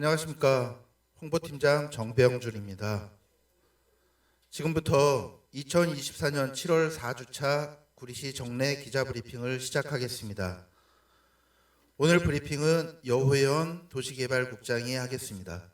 안녕하십니까. 홍보팀장 정배영준입니다. 지금부터 2024년 7월 4주차 구리시 정례 기자브리핑을 시작하겠습니다. 오늘 브리핑은 여호연 도시개발국장이 하겠습니다.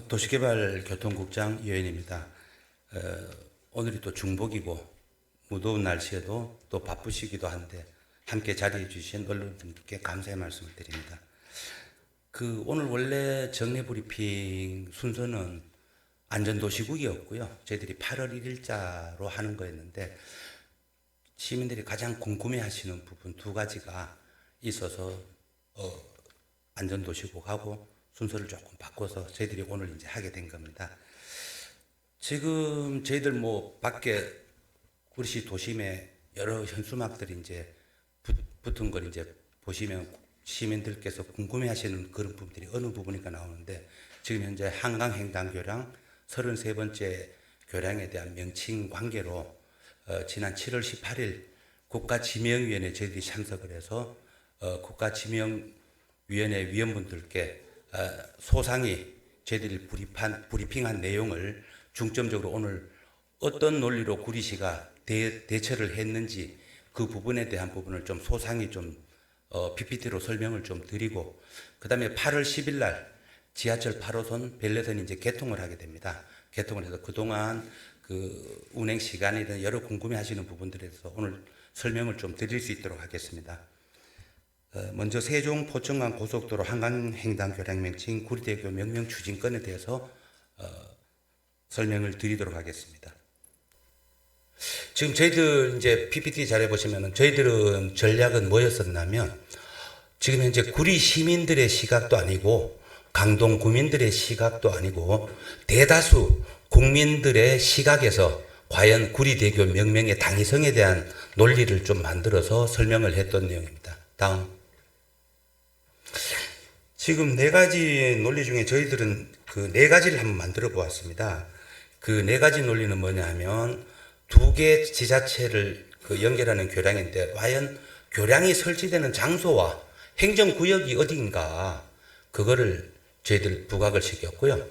도시개발교통국장 이호연입니다. 오늘이 또 중복이고 무더운 날씨에도 또 바쁘시기도 한데 함께 자리해 주신 언론분들께 감사의 말씀을 드립니다. 오늘 원래 정례 브리핑 순서는 안전도시국이었고요. 저희들이 8월 1일자로 하는 거였는데 시민들이 가장 궁금해하시는 부분 두 가지가 있어서 안전도시국하고 순서를 조금 바꿔서 저희들이 오늘 이제 하게 된 겁니다. 지금 저희들 밖에 구리시 도심에 여러 현수막들이 이제 붙은 걸 이제 보시면 시민들께서 궁금해하시는 그런 부분들이 어느 부분인가 나오는데 지금 현재 한강횡단교량 33번째 교량에 대한 명칭 관계로 지난 7월 18일 국가지명위원회 저희들이 참석을 해서 국가지명위원회 위원분들께 소상히 저희들이 브리핑한 내용을 중점적으로 오늘 어떤 논리로 구리시가 대처를 했는지 그 부분에 대한 부분을 좀 소상히 좀 PPT로 설명을 좀 드리고 그 다음에 8월 10일 날 지하철 8호선 벨레선이 이제 개통을 하게 됩니다. 개통을 해서 그동안 그 운행 시간이든 여러 궁금해 하시는 부분들에 대해서 오늘 설명을 좀 드릴 수 있도록 하겠습니다. 먼저 세종 포천간 고속도로 한강횡단교량 명칭 구리대교 명명 추진건에 대해서 설명을 드리도록 하겠습니다. 지금 저희들 이제 PPT 자료 보시면은 저희들은 전략은 뭐였었냐면 지금 현재 구리 시민들의 시각도 아니고 강동 구민들의 시각도 아니고 대다수 국민들의 시각에서 과연 구리대교 명명의 당위성에 대한 논리를 좀 만들어서 설명을 했던 내용입니다. 다음. 지금 네 가지 논리 중에 저희들은 그 네 가지를 한번 만들어 보았습니다. 그 네 가지 논리는 뭐냐 하면 두 개 지자체를 연결하는 교량인데 과연 교량이 설치되는 장소와 행정구역이 어디인가 그거를 저희들 부각을 시켰고요.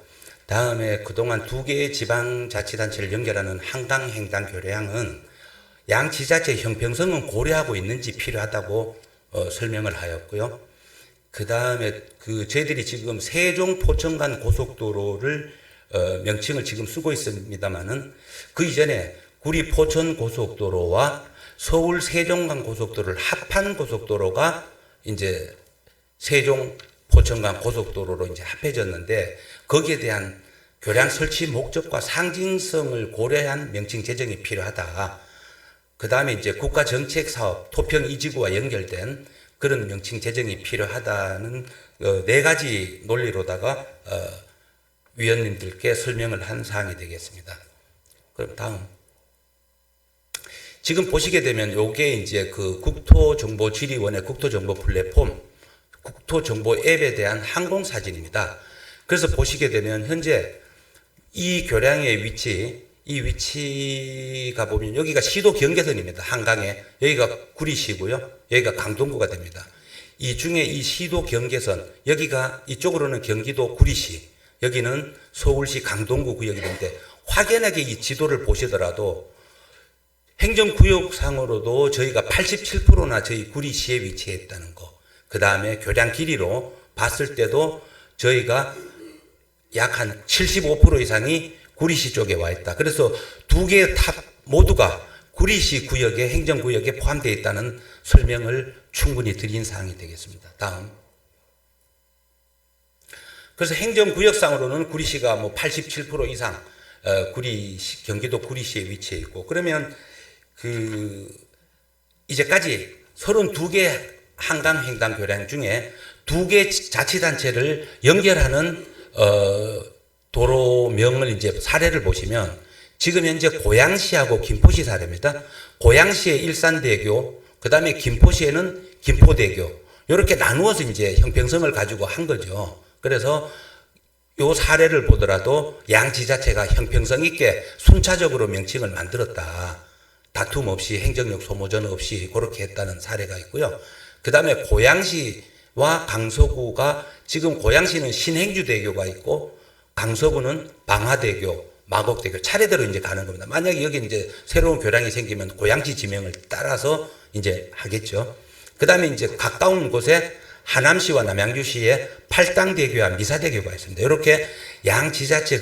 다음에 그동안 두 개의 지방자치단체를 연결하는 한강횡단교량은 양 지자체의 형평성은 고려하고 있는지 필요하다고 설명을 하였고요. 그 다음에 저희들이 지금 세종 포천간 고속도로를 명칭을 지금 쓰고 있습니다만은 그 이전에 구리 포천 고속도로와 서울 세종간 고속도로를 합한 고속도로가 이제 세종 포천간 고속도로로 이제 합해졌는데 거기에 대한 교량 설치 목적과 상징성을 고려한 명칭 제정이 필요하다. 그 다음에 이제 국가정책사업 토평 이지구와 연결된 그런 명칭 제정이 필요하다는 네 가지 논리로다가 위원님들께 설명을 한 사항이 되겠습니다. 그럼 다음. 지금 보시게 되면 요게 이제 국토정보지리원의 국토정보 플랫폼, 국토정보 앱에 대한 항공사진입니다. 그래서 보시게 되면 현재 이 교량의 이 위치가 보면 여기가 시도 경계선입니다. 한강에. 여기가 구리시고요. 여기가 강동구가 됩니다. 이 중에 이 시도 경계선, 여기가 이쪽으로는 경기도 구리시, 여기는 서울시 강동구 구역이 되는데 확연하게 이 지도를 보시더라도 행정구역상으로도 저희가 87%나 저희 구리시에 위치했다는 거. 그 다음에 교량 길이로 봤을 때도 저희가 약 한 75% 이상이 구리시 쪽에 와 있다. 그래서 두 개의 탑 모두가 구리시 구역에 행정구역에 포함되어 있다는 설명을 충분히 드린 사항이 되겠습니다. 다음. 그래서 행정구역상으로는 구리시가 87% 이상 경기도 구리시에 위치해 있고 그러면 이제까지 32개 한강횡단교량 중에 두 개 자치단체를 연결하는 도로명을 이제 사례를 보시면 지금 현재 고양시하고 김포시 사례입니다. 고양시의 일산대교, 그 다음에 김포시에는 김포대교, 이렇게 나누어서 이제 형평성을 가지고 한 거죠. 그래서 요 사례를 보더라도 양 지자체가 형평성 있게 순차적으로 명칭을 만들었다. 다툼 없이 행정력 소모전 없이 그렇게 했다는 사례가 있고요. 그 다음에 고양시와 강서구가 지금 고양시는 신행주대교가 있고 강서구는 방화대교, 마곡대교 차례대로 이제 가는 겁니다. 만약에 여기 이제 새로운 교량이 생기면 고양시 지명을 따라서 이제 하겠죠. 그 다음에 이제 가까운 곳에 하남시와 남양주시에 팔당대교와 미사대교가 있습니다. 이렇게 양 지자체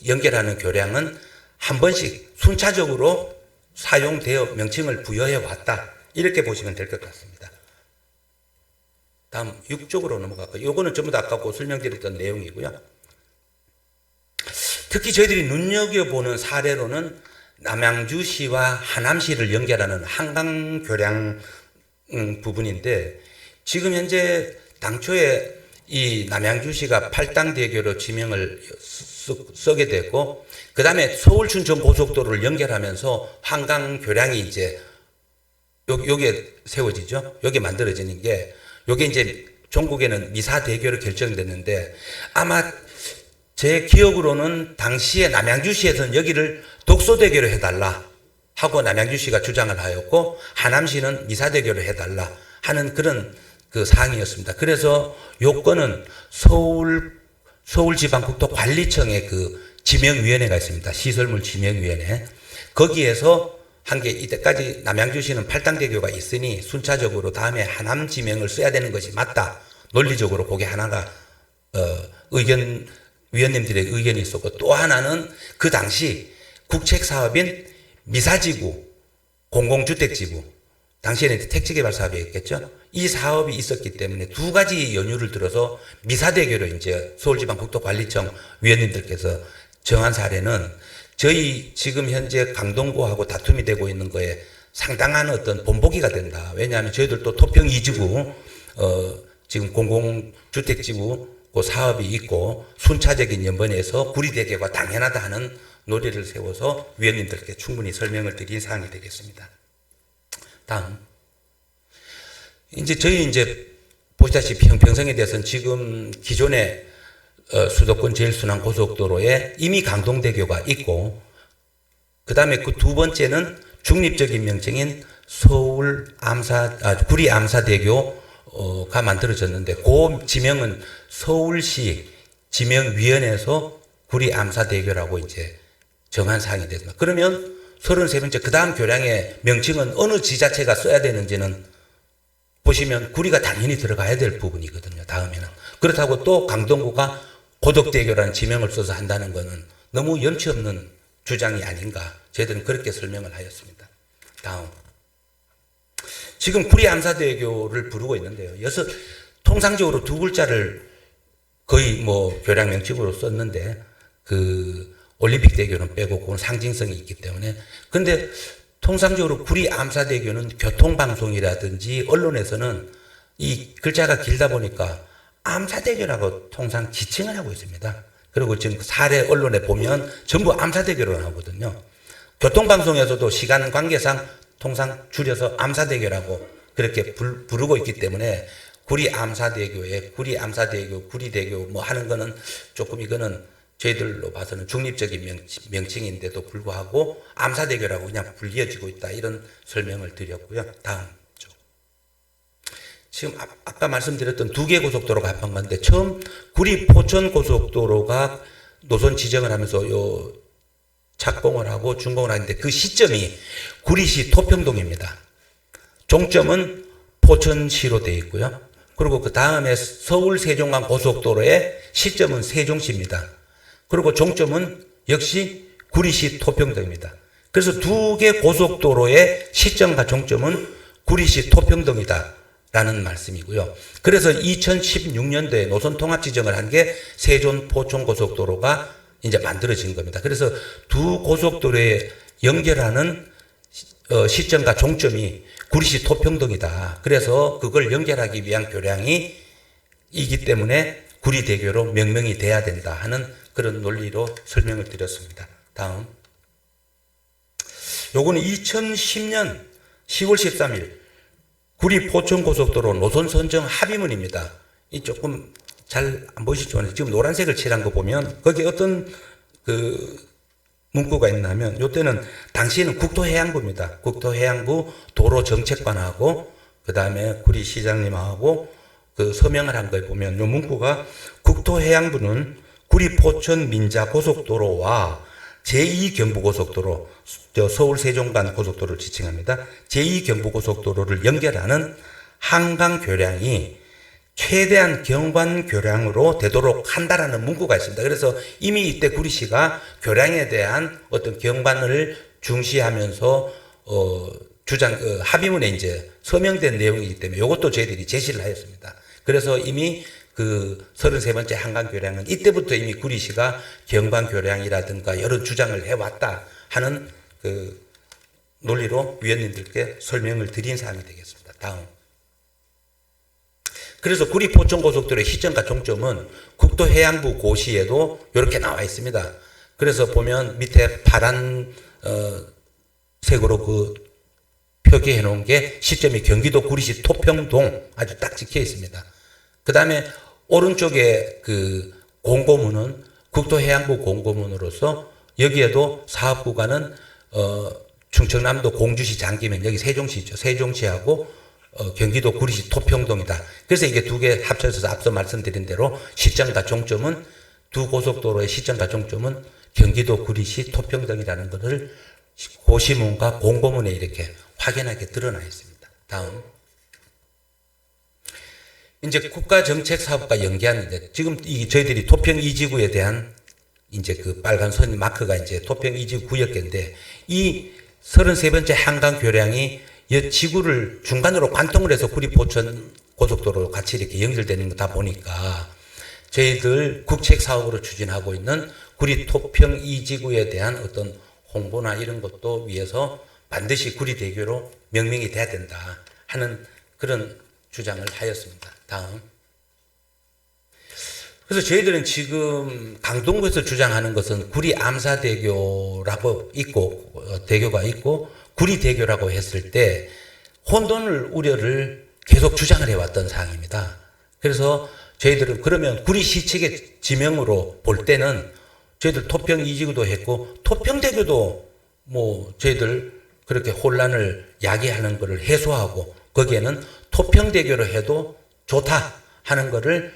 연결하는 교량은 한 번씩 순차적으로 사용되어 명칭을 부여해 왔다. 이렇게 보시면 될 것 같습니다. 다음 6쪽으로 넘어갈까요? 요거는 전부 다 아까 설명드렸던 내용이고요. 특히 저희들이 눈여겨보는 사례로는 남양주시와 하남시를 연결하는 한강교량 부분인데, 지금 현재 당초에 이 남양주시가 팔당대교로 지명을 쓰게 됐고, 그 다음에 서울 춘천 고속도로를 연결하면서 한강교량이 이제 여기에 세워지죠. 여기 만들어지는 게, 여기 이제 종국에는 미사대교로 결정됐는데, 아마 제 기억으로는 당시에 남양주시에서는 여기를 독소대교로 해달라 하고 남양주시가 주장을 하였고, 하남시는 미사대교로 해달라 하는 그런 그 사항이었습니다. 그래서 요건은 서울지방국토관리청의 그 지명위원회가 있습니다. 시설물 지명위원회. 거기에서 한 게, 이때까지 남양주시는 팔당대교가 있으니 순차적으로 다음에 하남 지명을 써야 되는 것이 맞다. 논리적으로 그게 하나가 위원님들의 의견이 있었고, 또 하나는 그 당시 국책사업인 미사지구, 공공주택지구, 당시에는 택지개발 사업이었겠죠. 이 사업이 있었기 때문에 두 가지 연유를 들어서 미사대교로 이제 서울지방국토관리청 위원님들께서 정한 사례는 저희 지금 현재 강동구하고 다툼이 되고 있는 거에 상당한 어떤 본보기가 된다. 왜냐하면 저희들도 토평 2지구, 지금 공공주택지구 그 사업이 있고 순차적인 연번에서 구리대교가 당연하다 하는 논리를 세워서 위원님들께 충분히 설명을 드린 사항이 되겠습니다. 다음. 저희 보시다시피 형평성에 대해서는 지금 기존의 수도권 제일순환 고속도로에 이미 강동대교가 있고, 그 다음에 그 두 번째는 중립적인 명칭인 구리 암사대교가 만들어졌는데, 그 지명은 서울시 지명위원회에서 구리 암사대교라고 이제 정한 사항이 됐습니다. 그러면 33번째, 그 다음 교량의 명칭은 어느 지자체가 써야 되는지는 보시면 구리가 당연히 들어가야 될 부분이거든요. 다음에는. 그렇다고 또 강동구가 고덕대교라는 지명을 써서 한다는 것은 너무 염치 없는 주장이 아닌가. 저희들은 그렇게 설명을 하였습니다. 다음. 지금 구리 암사대교를 부르고 있는데요. 통상적으로 두 글자를 거의 교량 명칭으로 썼는데, 올림픽 대교는 빼고 그건 상징성이 있기 때문에. 근데 통상적으로 구리 암사대교는 교통방송이라든지 언론에서는 이 글자가 길다 보니까 암사대교라고 통상 지칭을 하고 있습니다. 그리고 지금 사례 언론에 보면 전부 암사대교로 나오거든요. 교통방송에서도 시간 관계상 통상 줄여서 암사대교라고 그렇게 부르고 있기 때문에 구리 암사대교에 구리대교 하는 거는 조금, 이거는 저희들로 봐서는 중립적인 명칭인데도 불구하고 암사대교라고 그냥 불리어지고 있다, 이런 설명을 드렸고요. 다음 쪽. 지금 아까 말씀드렸던 두 개 고속도로가 합한 건데, 처음 구리 포천 고속도로가 노선 지정을 하면서 착공을 하고 준공을 하는데, 그 시점이 구리시 토평동입니다. 종점은 포천시로 되어 있고요. 그리고 그 다음에 서울 세종간 고속도로의 시점은 세종시입니다. 그리고 종점은 역시 구리시 토평동입니다. 그래서 두 개 고속도로의 시점과 종점은 구리시 토평동이다 라는 말씀이고요. 그래서 2016년도에 노선 통합 지정을 한 게 세종 포천 고속도로가 이제 만들어진 겁니다. 그래서 두 고속도로에 연결하는 시점과 종점이 구리시 토평동이다. 그래서 그걸 연결하기 위한 교량이 이기 때문에 구리대교로 명명이 돼야 된다 하는 그런 논리로 설명을 드렸습니다. 다음. 요거는 2010년 10월 13일 구리 포천 고속도로 노선 선정 합의문입니다. 이 조금 잘 안 보이시죠? 지금 노란색을 칠한 거 보면 거기에 어떤 그 문구가 있냐면 요때는 당시에는 국토해양부입니다. 국토해양부 도로정책관하고 그 다음에 구리시장님하고 그 서명을 한 거에 보면 요 문구가 국토해양부는 구리 포천 민자 고속도로와 제2경부고속도로, 서울 세종 간 고속도로를 지칭합니다. 제2경부고속도로를 연결하는 한강 교량이 최대한 경관 교량으로 되도록 한다라는 문구가 있습니다. 그래서 이미 이때 구리시가 교량에 대한 어떤 경관을 중시하면서 합의문에 이제 서명된 내용이기 때문에 이것도 저희들이 제시를 하였습니다. 그래서 이미 그 33번째 한강 교량은 이때부터 이미 구리시가 경관 교량이라든가 여러 주장을 해왔다 하는 그 논리로 위원님들께 설명을 드린 사항이 되겠습니다. 다음. 그래서 구리 포천 고속도로의 시점과 종점은 국토해양부 고시에도 이렇게 나와 있습니다. 그래서 보면 밑에 파란 색으로 그 표기해 놓은 게 시점이 경기도 구리시 토평동 아주 딱 찍혀 있습니다. 그 다음에 오른쪽에 그 공고문은 국토해양부 공고문으로서 여기에도 사업 구간은 충청남도 공주시 장기면 여기 세종시죠. 세종시하고 경기도 구리시 토평동이다. 그래서 이게 두 개 합쳐서 앞서 말씀드린 대로 시점과 종점은 두 고속도로의 시점과 종점은 경기도 구리시 토평동이라는 것을 고시문과 공고문에 이렇게 확연하게 드러나 있습니다. 다음. 이제 국가정책사업과 연계하는데 지금 저희들이 토평 2지구에 대한 이제 그 빨간 선 마크가 이제 토평 2지구 구역계인데 이 33번째 한강 교량이 지구를 중간으로 관통을 해서 구리 포천 고속도로 같이 이렇게 연결되는 거다 보니까 저희들 국책 사업으로 추진하고 있는 구리 토평 2지구에 대한 어떤 홍보나 이런 것도 위해서 반드시 구리대교로 명명이 돼야 된다 하는 그런 주장을 하였습니다. 다음. 그래서 저희들은 지금 강동구에서 주장하는 것은 구리 암사대교라고 있고 대교가 있고 구리대교라고 했을 때 혼돈을 우려를 계속 주장을 해왔던 사항입니다. 그래서 저희들은 그러면 구리시 측의 지명으로 볼 때는 저희들 토평 2지구도 했고 토평대교도 뭐 저희들 그렇게 혼란을 야기하는 것을 해소하고 거기에는 토평대교로 해도 좋다 하는 것을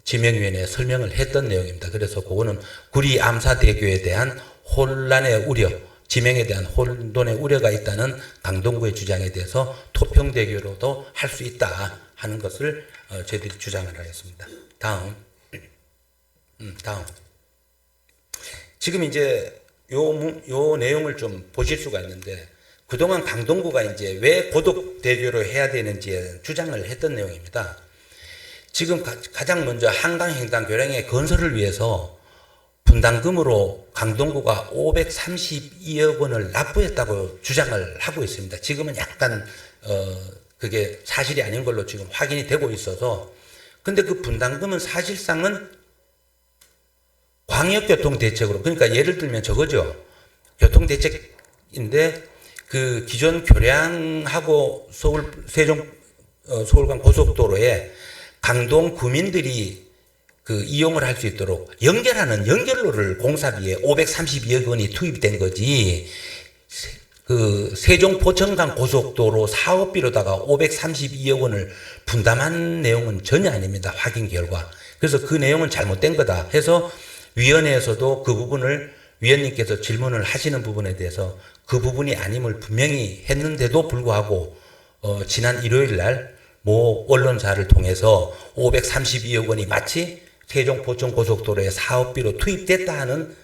지명위원회에 설명을 했던 내용입니다. 그래서 그거는 구리 암사대교에 대한 혼란의 우려, 지명에 대한 혼돈의 우려가 있다는 강동구의 주장에 대해서 토평대교로도 할 수 있다 하는 것을 저희들이 주장을 하였습니다. 다음. 다음. 지금 이제 요 내용을 좀 보실 수가 있는데 그동안 강동구가 이제 왜 고덕대교로 해야 되는지에 주장을 했던 내용입니다. 지금 가장 먼저 한강횡단 교량의 건설을 위해서 분담금으로 강동구가 532억 원을 납부했다고 주장을 하고 있습니다. 지금은 약간 그게 사실이 아닌 걸로 지금 확인이 되고 있어서 근데 그 분담금은 사실상은 광역교통대책으로 그러니까 예를 들면 저거죠. 교통대책인데 그 기존 교량하고 서울간 고속도로에 강동 구민들이 그 이용을 할 수 있도록 연결하는 연결로를 공사비에 532억 원이 투입된 거지. 그 세종 포천간 고속도로 사업비로다가 532억 원을 분담한 내용은 전혀 아닙니다. 확인 결과. 그래서 그 내용은 잘못된 거다 해서 위원회에서도 그 부분을 위원님께서 질문을 하시는 부분에 대해서 그 부분이 아님을 분명히 했는데도 불구하고 지난 일요일 날 모 언론사를 통해서 532억 원이 마치 세종 포천 고속도로의 사업비로 투입됐다 하는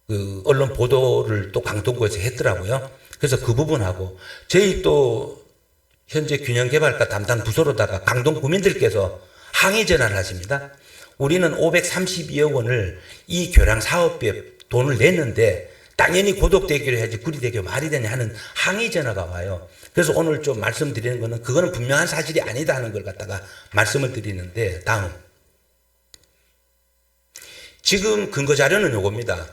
그 언론 보도를 또 강동구에서 했더라고요. 그래서 그 부분하고 저희 또 현재 균형개발과 담당 부서로다가 강동 구민들께서 항의 전화를 하십니다. 우리는 532억 원을 이 교량 사업비에 돈을 냈는데 당연히 고덕대교를 해야지 구리대교 말이 되냐 하는 항의 전화가 와요. 그래서 오늘 좀 말씀드리는 거는 그거는 분명한 사실이 아니다 하는 걸 갖다가 말씀을 드리는데 다음. 지금 근거 자료는 요겁니다.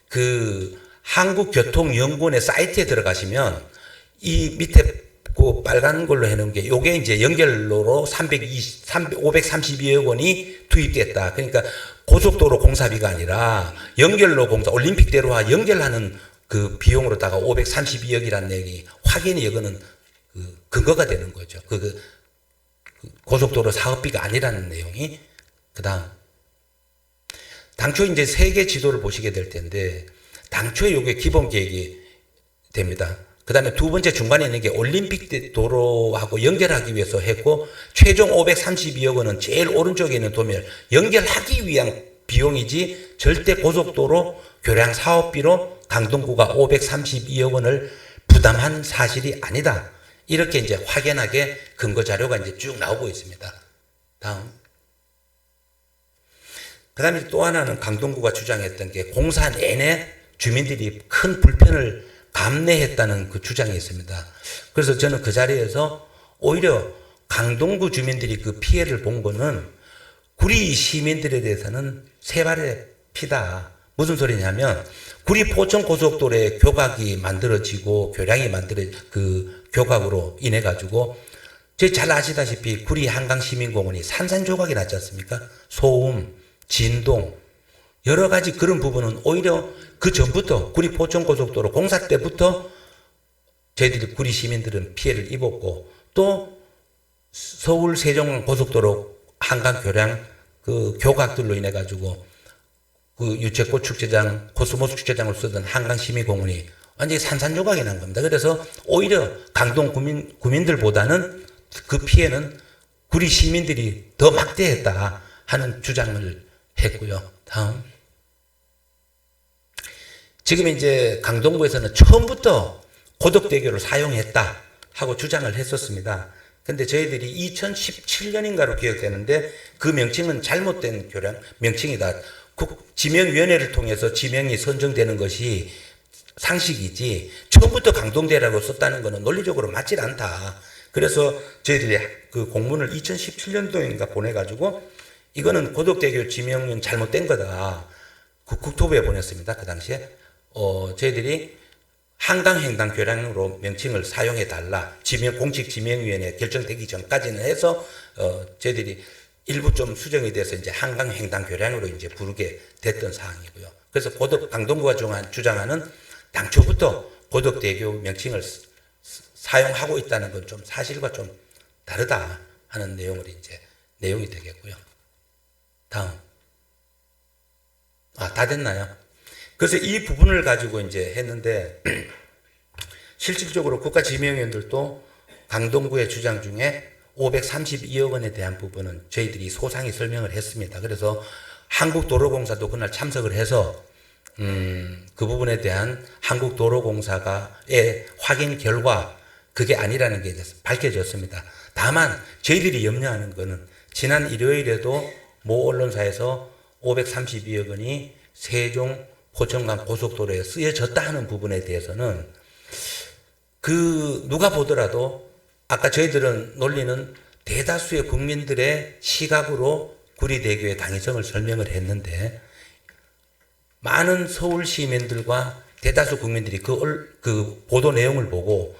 그 한국교통연구원의 사이트에 들어가시면 이 밑에 그 빨간 걸로 해놓은 게 요게 이제 연결로로 532억 원이 투입됐다. 그러니까 고속도로 공사비가 아니라 연결로 공사, 올림픽대로와 연결하는 그 비용으로다가 532억이라는 내용이 확인이 이거는 그 근거가 되는 거죠. 그 고속도로 사업비가 아니라는 내용이. 그다음 당초 이제 세계 지도를 보시게 될 텐데 당초에 요게 기본 계획이 됩니다. 그 다음에 두 번째 중간에 있는 게 올림픽 도로하고 연결하기 위해서 했고, 최종 532억 원은 제일 오른쪽에 있는 도면 연결하기 위한 비용이지 절대 고속도로 교량 사업비로 강동구가 532억 원을 부담한 사실이 아니다. 이렇게 이제 확연하게 근거 자료가 이제 쭉 나오고 있습니다. 다음. 그 다음에 또 하나는 강동구가 주장했던 게 공사 내내 주민들이 큰 불편을 감내했다는 그 주장이 있습니다. 그래서 저는 그 자리에서 오히려 강동구 주민들이 그 피해를 본 거는 구리 시민들에 대해서는 세 발의 피다. 무슨 소리냐면 구리 포천 고속도로에 교각이 만들어지고 교량이 그 교각으로 인해 가지고 저희 잘 아시다시피 구리 한강시민공원이 산산조각이 났지 않습니까? 소음, 진동, 여러 가지 그런 부분은 오히려 그 전부터 구리 포천 고속도로 공사 때부터 저희들이 구리 시민들은 피해를 입었고, 또 서울 세종 고속도로 한강 교량 그 교각들로 인해 가지고 그 유채꽃 축제장, 코스모스 축제장을 쓰던 한강 시민공원이 완전히 산산조각이 난 겁니다. 그래서 오히려 강동 구민들보다는 그 피해는 구리 시민들이 더 막대했다 하는 주장을 했고요. 다음. 지금 이제 강동구에서는 처음부터 고덕대교를 사용했다 하고 주장을 했었습니다. 근데 저희들이 2017년인가로 기억되는데 그 명칭은 잘못된 교량 명칭이다. 지명위원회를 통해서 지명이 선정되는 것이 상식이지 처음부터 강동대라고 썼다는 것은 논리적으로 맞질 않다. 그래서 저희들이 그 공문을 2017년도인가 보내가지고 이거는 고덕대교 지명은 잘못된 거다. 국토부에 보냈습니다. 그 당시에. 저희들이 한강횡단 교량으로 명칭을 사용해달라. 공식 지명위원회 결정되기 전까지는 해서, 저희들이 일부 좀 수정이 돼서 이제 한강횡단 교량으로 이제 부르게 됐던 사항이고요. 그래서 강동구가 주장하는 당초부터 고덕대교 명칭을 사용하고 있다는 건 좀 사실과 좀 다르다 하는 내용으로 이제 내용이 되겠고요. 다음. 다 됐나요? 그래서 이 부분을 가지고 이제 했는데, 실질적으로 국가지명위원들도 강동구의 주장 중에 532억 원에 대한 부분은 저희들이 소상히 설명을 했습니다. 그래서 한국도로공사도 그날 참석을 해서, 그 부분에 대한 한국도로공사의 확인 결과, 그게 아니라는 게 밝혀졌습니다. 다만, 저희들이 염려하는 거는 지난 일요일에도 모 언론사에서 532억 원이 세종 포천간 고속도로에 쓰여졌다 하는 부분에 대해서는 누가 보더라도 아까 저희들은 논리는 대다수의 국민들의 시각으로 구리대교의 당위성을 설명을 했는데, 많은 서울 시민들과 대다수 국민들이 그 보도 내용을 보고,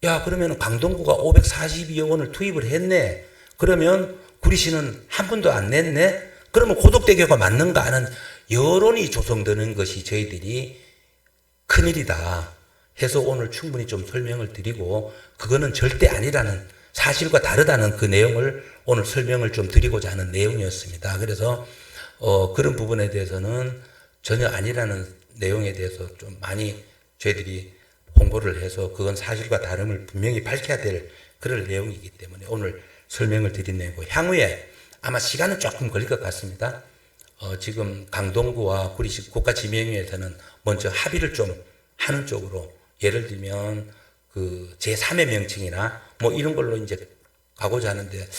야, 그러면 강동구가 542억 원을 투입을 했네. 그러면 구리시는 한 푼도 안 냈네. 그러면 고덕대교가 맞는가 하는 여론이 조성되는 것이 저희들이 큰일이다 해서 오늘 충분히 좀 설명을 드리고, 그거는 절대 아니라는, 사실과 다르다는 그 내용을 오늘 설명을 좀 드리고자 하는 내용이었습니다. 그래서 그런 부분에 대해서는 전혀 아니라는 내용에 대해서 좀 많이 저희들이 홍보를 해서 그건 사실과 다름을 분명히 밝혀야 될 그런 내용이기 때문에 오늘 설명을 드린 내용이고, 향후에 아마 시간은 조금 걸릴 것 같습니다. 지금 강동구와 구리시 국가지명위에서는 먼저 합의를 좀 하는 쪽으로, 예를 들면 그 제3의 명칭이나 뭐 이런 걸로 이제 가고자 하는데,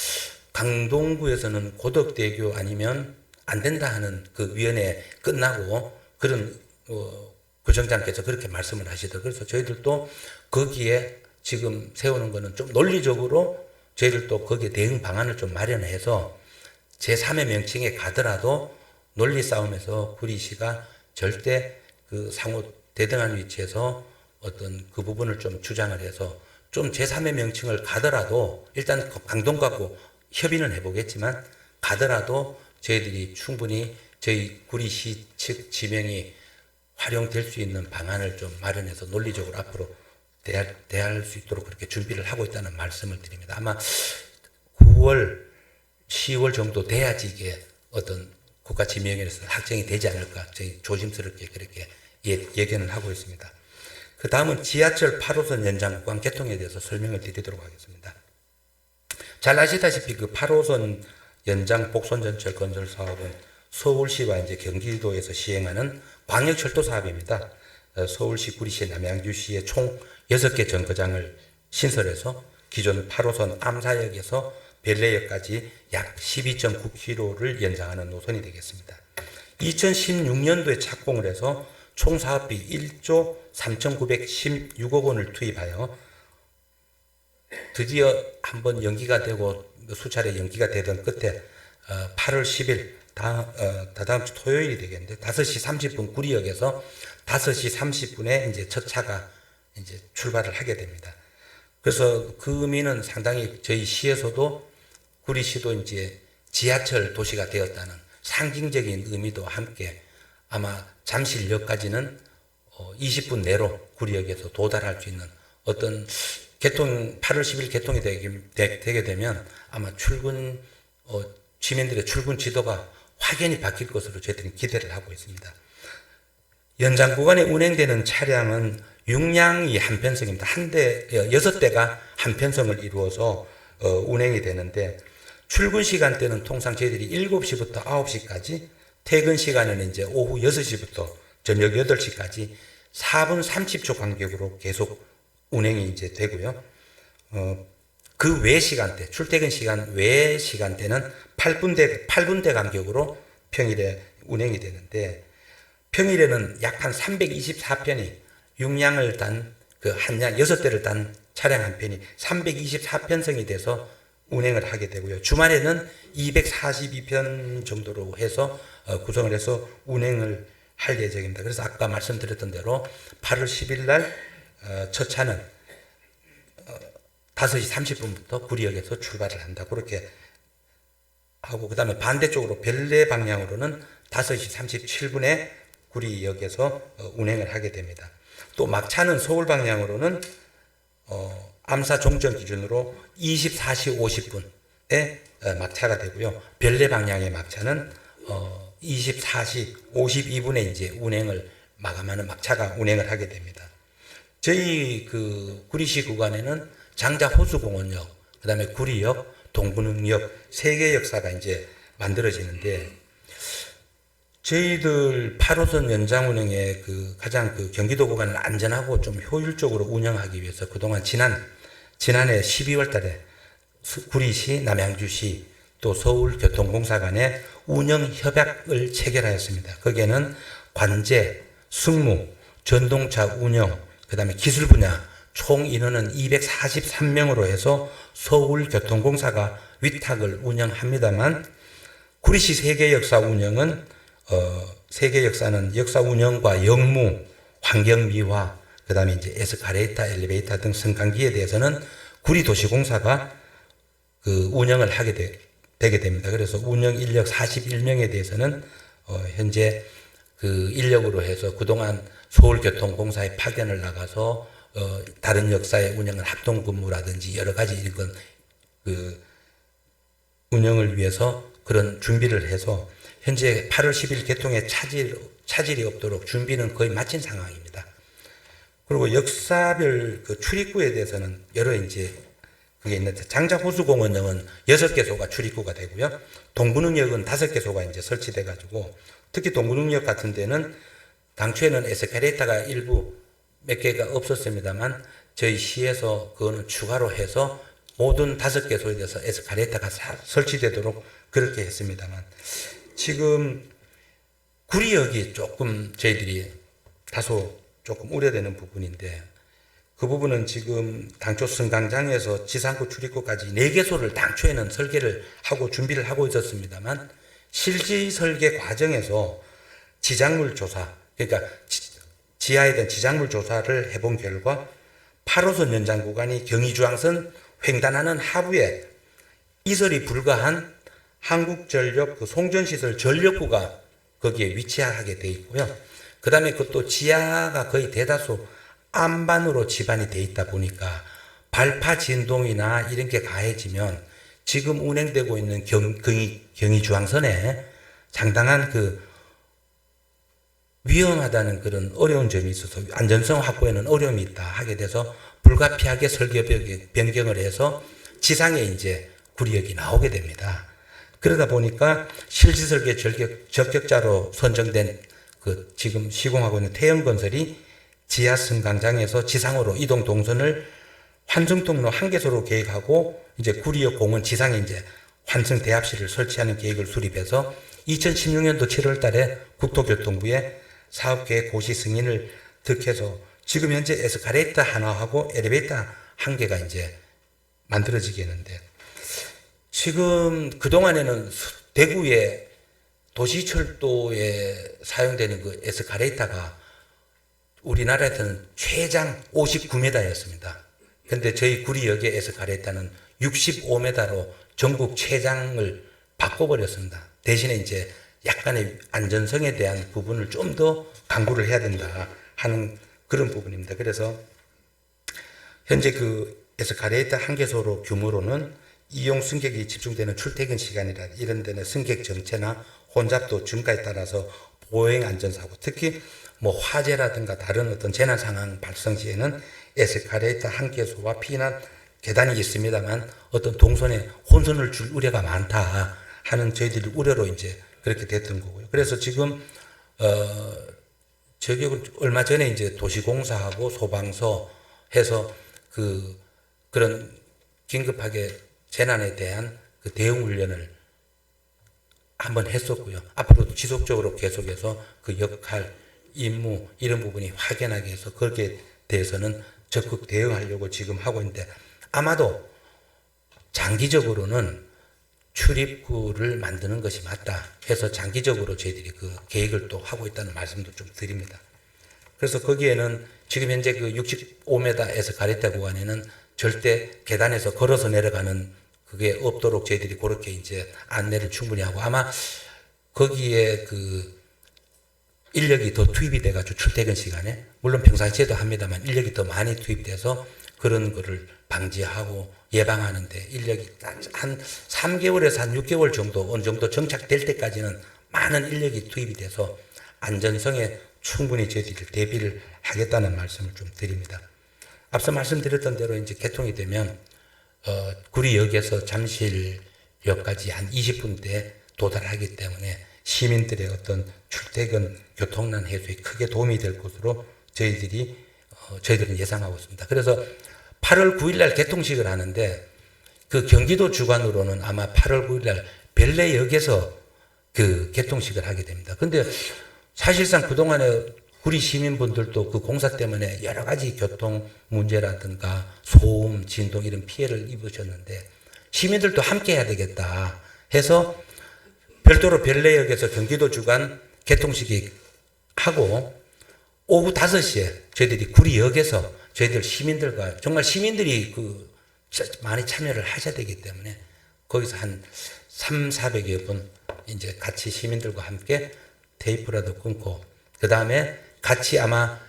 강동구에서는 고덕대교 아니면 안 된다 하는 그 위원회 끝나고 그런 구청장께서 그렇게 말씀을 하시더라고요. 그래서 저희들도 거기에 지금 세우는 거는 좀 논리적으로 저희들도 거기에 대응 방안을 좀 마련해서 제3의 명칭에 가더라도 논리 싸움에서 구리시가 절대 그 상호 대등한 위치에서 어떤 그 부분을 좀 주장을 해서 좀 제3의 명칭을 가더라도 일단 강동구하고 협의는 해보겠지만 가더라도 저희들이 충분히 저희 구리시 측 지명이 활용될 수 있는 방안을 좀 마련해서 논리적으로 앞으로 대할 수 있도록 그렇게 준비를 하고 있다는 말씀을 드립니다. 아마 9월, 10월 정도 돼야지 이게 어떤 국가 지명에서 확정이 되지 않을까 저희 조심스럽게 그렇게 예견을 하고 있습니다. 그 다음은 지하철 8호선 연장 구간 개통에 대해서 설명을 드리도록 하겠습니다. 잘 아시다시피 그 8호선 연장 복선전철 건설 사업은 서울시와 이제 경기도에서 시행하는 광역철도 사업입니다. 서울시, 구리시, 남양주시에 총 6개 정거장을 신설해서 기존 8호선 암사역에서 별내역까지 약 12.9km를 연장하는 노선이 되겠습니다. 2016년도에 착공을 해서 총 사업비 1조 3,916억 원을 투입하여 드디어 한번 연기가 되고 수차례 연기가 되던 끝에 8월 10일 다다음 주 토요일이 되겠는데 5시 30분 구리역에서 5시 30분에 이제 첫 차가 이제 출발을 하게 됩니다. 그래서 그 의미는 상당히 저희 시에서도 구리시도 이제 지하철 도시가 되었다는 상징적인 의미도 함께 아마 잠실역까지는 20분 내로 구리역에서 도달할 수 있는 어떤 8월 10일 개통이 되게 되면 아마 시민들의 출근 지도가 확연히 바뀔 것으로 저희들은 기대를 하고 있습니다. 연장 구간에 운행되는 차량은 6량이 한 편성입니다. 6대가 한 편성을 이루어서 운행이 되는데 출근 시간대는 통상 저희들이 7시부터 9시까지 퇴근 시간에는 이제 오후 6시부터 저녁 8시까지 4분 30초 간격으로 계속 운행이 이제 되고요. 그 외 시간대, 출퇴근 시간 외 시간대는 8분대 간격으로 평일에 운행이 되는데 평일에는 약 한 324편이 6량을 단 그 한 량 6대를 단 차량 한 편이 324편성이 돼서 운행을 하게 되고요. 주말에는 242편 정도로 해서 구성을 해서 운행을 할 예정입니다. 그래서 아까 말씀드렸던 대로 8월 10일 날 첫 차는 5시 30분부터 구리역에서 출발을 한다. 그렇게 하고 그다음에 반대쪽으로 별내 방향으로는 5시 37분에 구리역에서 운행을 하게 됩니다. 또 막차는 서울 방향으로는 암사 종점 기준으로 24시 50분에 막차가 되고요. 별내 방향의 막차는 24시 52분에 이제 운행을 마감하는 막차가 운행을 하게 됩니다. 저희 그 구리시 구간에는 장자 호수공원역, 그다음에 구리역, 동분흥역 3개 역사가 이제 만들어지는데 저희들 8호선 연장 운행의 그 가장 그 경기도 구간을 안전하고 좀 효율적으로 운영하기 위해서 그동안 지난해 12월 달에 구리시, 남양주시 또 서울교통공사 간에 운영 협약을 체결하였습니다. 거기에는 관제, 승무, 전동차 운영, 그다음에 기술 분야 총 인원은 243명으로 해서 서울교통공사가 위탁을 운영합니다만 구리시 세계역사 운영은 세계역사는 역사 운영과 영무, 환경미화, 그다음에 이제 에스카레이터, 엘리베이터 등 승강기에 대해서는 구리도시공사가 그 운영을 하게 되게 됩니다. 그래서 운영 인력 41명에 대해서는 현재 그 인력으로 해서 그동안 서울교통공사에 파견을 나가서 다른 역사의 운영을 합동근무라든지 여러 가지 이런 그 운영을 위해서 그런 준비를 해서 현재 8월 10일 개통에 차질이 없도록 준비는 거의 마친 상황입니다. 그리고 역사별 그 출입구에 대해서는 여러 이제 그게 있는데 장자호수공원역은 6개소가 출입구가 되고요. 동분흥역은 5개소가 이제 설치돼 가지고 특히 동분흥역 같은 데는 당초에는 에스카레이터가 일부 몇 개가 없었습니다만 저희 시에서 그거는 추가로 해서 모든 5개소에 대해서 에스카레이터가 설치되도록 그렇게 했습니다만 지금 구리역이 조금 저희들이 다소 조금 우려되는 부분인데 그 부분은 지금 당초 승강장에서 지상구 출입구까지 4개소를 당초에는 설계를 하고 준비를 하고 지하에 대한 지작물 조사를 해본 결과 8호선 연장 구간이 경의중앙선 횡단하는 하부에 이설이 불가한 한국전력 그 송전시설 전력구가 거기에 위치하게 돼 있고요. 그 다음에 그것도 지하가 거의 대다수 안반으로 지반이 돼 있다 보니까 발파 진동이나 이런 게 가해지면 지금 운행되고 있는 경의중앙선에 상당한 그 위험하다는 그런 어려운 점이 있어서 안전성 확보에는 어려움이 있다 하게 돼서 불가피하게 설계 변경을 해서 지상에 이제 구리역이 나오게 됩니다. 그러다 보니까 실지설계 적격자로 선정된 그 지금 시공하고 있는 태영건설이 지하 승강장에서 지상으로 이동 동선을 환승통로 한개소로 계획하고 이제 구리역 공원 지상에 이제 환승 대합실을 설치하는 계획을 수립해서 2016년도 7월 달에 국토교통부에 사업계획 고시 승인을 득해서 지금 현재 에스카레이터 하나하고 엘리베이터 한 개가 이제 만들어지겠는데 지금 그동안에는 대구의 도시철도에 사용되는 그 에스카레이터가 우리나라에서는 최장 59m였습니다. 근데 저희 구리역의 에스카레이터는 65m로 전국 최장을 바꿔버렸습니다. 대신에 이제 약간의 안전성에 대한 부분을 좀 더 강구를 해야 된다 하는 그런 부분입니다. 그래서 현재 그 에스카레이터 한 개소로 규모로는 이용 승객이 집중되는 출퇴근 시간이라 이런 데는 승객 정체나 혼잡도 증가에 따라서 보행 안전사고 특히 뭐 화재라든가 다른 어떤 재난 상황 발생 시에는 에스카레이터 한 개소와 피난 계단이 있습니다만 어떤 동선에 혼선을 줄 우려가 많다 하는 저희들이 우려로 이제 그렇게 됐던 거고요. 그래서 지금 저기 얼마 전에 이제 도시공사하고 소방서 해서 그런 긴급하게 재난에 대한 그 대응 훈련을 한번 했었고요. 앞으로도 지속적으로 계속해서 그 역할, 임무 이런 부분이 확연하게 해서 거기에 대해서는 적극 대응하려고 지금 하고 있는데 아마도 장기적으로는 출입구를 만드는 것이 맞다 해서 장기적으로 저희들이 그 계획을 또 하고 있다는 말씀도 좀 드립니다. 그래서 거기에는 지금 현재 그 65m 에스카레이터 구간에는 절대 계단에서 걸어서 내려가는 그게 없도록 저희들이 그렇게 이제 안내를 충분히 하고 아마 거기에 그 인력이 더 투입이 돼가지고 출퇴근 시간에 물론 평상시에도 합니다만 인력이 더 많이 투입돼서 그런 거를 방지하고 예방하는데 인력이 한 3개월에서 한 6개월 정도 어느 정도 정착될 때까지는 많은 인력이 투입이 돼서 안전성에 충분히 저희들이 대비를 하겠다는 말씀을 좀 드립니다. 앞서 말씀드렸던 대로 이제 개통이 되면 구리역에서 잠실역까지 한 20분대 도달하기 때문에 시민들의 어떤 출퇴근 교통난 해소에 크게 도움이 될 것으로 저희들은 예상하고 있습니다. 그래서 8월 9일 날 개통식을 하는데 그 경기도 주관으로는 아마 8월 9일 날 별내역에서 그 개통식을 하게 됩니다. 근데 사실상 그동안에 구리 시민분들도 그 공사 때문에 여러 가지 교통 문제라든가 소음, 진동 이런 피해를 입으셨는데 시민들도 함께 해야 되겠다 해서 별도로 별내역에서 경기도 주간 개통식이 하고 오후 5시에 저희들이 구리역에서 저희들 시민들과 정말 시민들이 많이 참여를 하셔야 되기 때문에 거기서 한 300~400여 분 이제 같이 시민들과 함께 테이프라도 끊고 그 다음에 같이 아마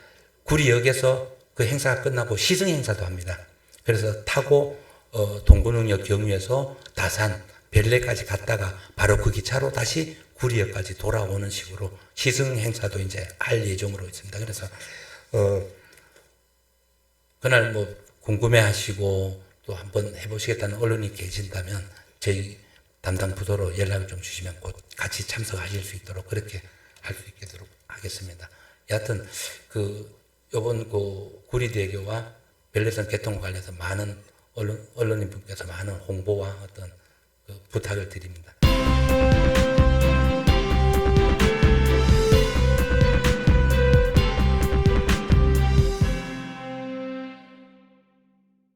구리역에서 그 행사가 끝나고 시승 행사도 합니다. 그래서 타고 동gun릉역 경유에서 다산 별내까지 갔다가 바로 그 기차로 다시 구리역까지 돌아오는 식으로 시승 행사도 이제 할 예정으로 있습니다. 그래서 그날 뭐 궁금해하시고 또 한번 해보시겠다는 언론이 계신다면 저희 담당 부서로 연락을 좀 주시면 곧 같이 참석하실 수 있도록 그렇게 할 수 있도록 하겠습니다. 여하튼 이번 구리대교와 별내선 개통과 관련해서 많은 언론인분께서 많은 홍보와 어떤 부탁을 드립니다.